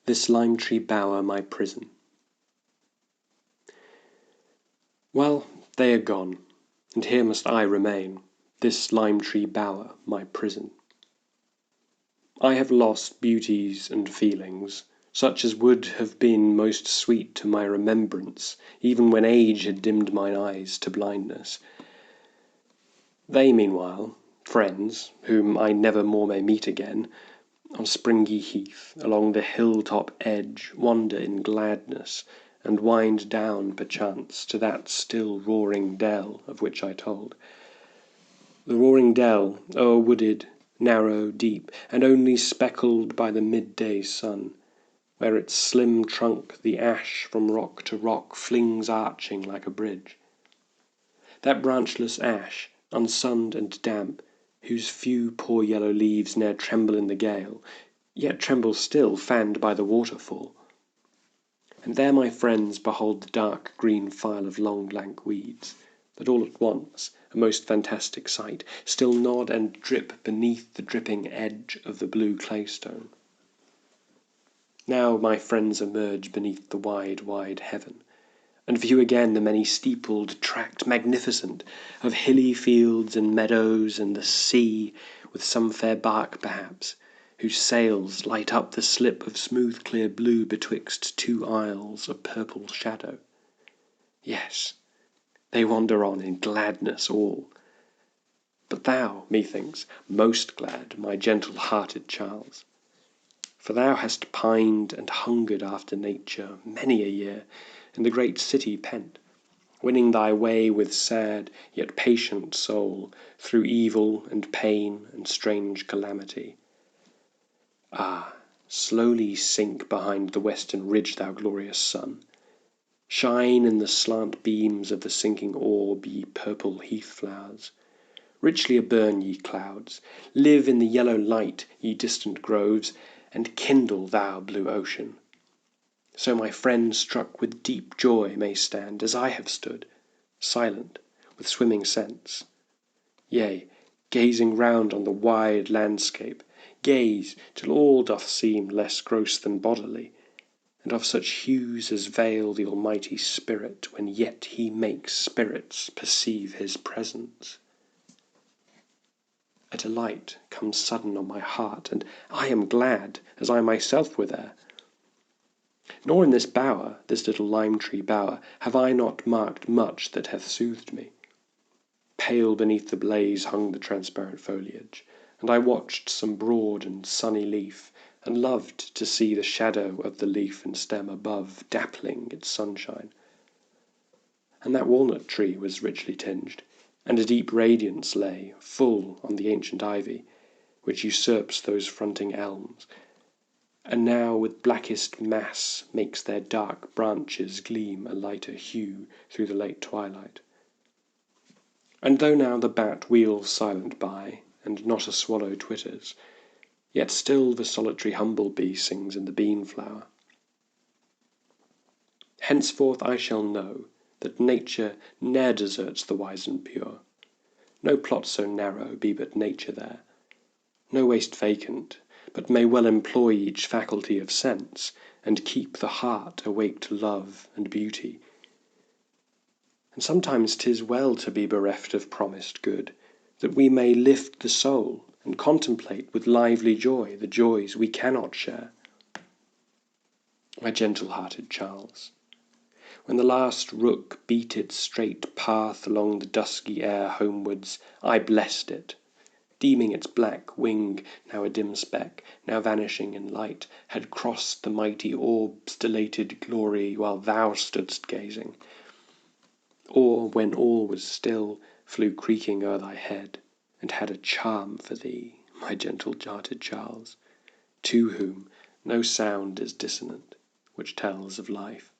this lime-tree bower my prison. Well, they are gone, and here must I remain, this lime-tree bower my prison. I have lost beauties and feelings, such as would have been most sweet to my remembrance, even when age had dimmed mine eyes to blindness. They, meanwhile, friends, whom I never more may meet again, on springy heath, along the hill-top edge, wander in gladness, and wind down, perchance, to that still roaring dell of which I told. The roaring dell, o'er-wooded, narrow, deep, and only speckled by the midday sun, where its slim trunk the ash from rock to rock flings arching like a bridge. That branchless ash, unsunn'd and damp, whose few poor yellow leaves ne'er tremble in the gale, yet tremble still, fann'd by the waterfall. And there my friends behold the dark green file of long lank weeds, that all at once, a most fantastic sight, still nod and drip beneath the dripping edge of the blue claystone. Now my friends emerge beneath the wide, wide heaven, and view again the many-steepled tract magnificent of hilly fields and meadows, and the sea, with some fair bark perhaps, whose sails light up the slip of smooth clear blue betwixt two isles of purple shadow. Yes, they wander on in gladness all. But thou, methinks, most glad, my gentle-hearted Charles, for thou hast pined and hungered after nature many a year, in the great city pent, winning thy way with sad yet patient soul through evil and pain and strange calamity. Ah, slowly sink behind the western ridge, thou glorious sun. Shine in the slant beams of the sinking orb, ye purple heath flowers. Richly aburn, ye clouds. Live in the yellow light, ye distant groves, and kindle, thou blue ocean. So my friend struck with deep joy may stand, as I have stood, silent, with swimming sense. Yea, gazing round on the wide landscape, gaze till all doth seem less gross than bodily, and of such hues as veil the Almighty Spirit, when yet he makes spirits perceive his presence. A delight comes sudden on my heart, and I am glad, as I myself were there. Nor in this bower, this little lime-tree bower, have I not marked much that hath soothed me. Pale beneath the blaze hung the transparent foliage, and I watched some broad and sunny leaf, and loved to see the shadow of the leaf and stem above dappling its sunshine. And that walnut tree was richly tinged, and a deep radiance lay full on the ancient ivy, which usurps those fronting elms, and now with blackest mass makes their dark branches gleam a lighter hue through the late twilight. And though now the bat wheels silent by, and not a swallow twitters, yet still the solitary humble-bee sings in the bean-flower. Henceforth I shall know that nature ne'er deserts the wise and pure. No plot so narrow be but nature there, no waste vacant, but may well employ each faculty of sense, and keep the heart awake to love and beauty. And sometimes 'tis well to be bereft of promised good, that we may lift the soul, and contemplate with lively joy the joys we cannot share. My gentle-hearted Charles, when the last rook beat its straight path along the dusky air homewards, I blessed it, deeming its black wing, now a dim speck, now vanishing in light, had crossed the mighty orb's dilated glory while thou stoodst gazing, or, when all was still, flew creaking o'er thy head, and had a charm for thee, my gentle-hearted Charles, to whom no sound is dissonant which tells of life.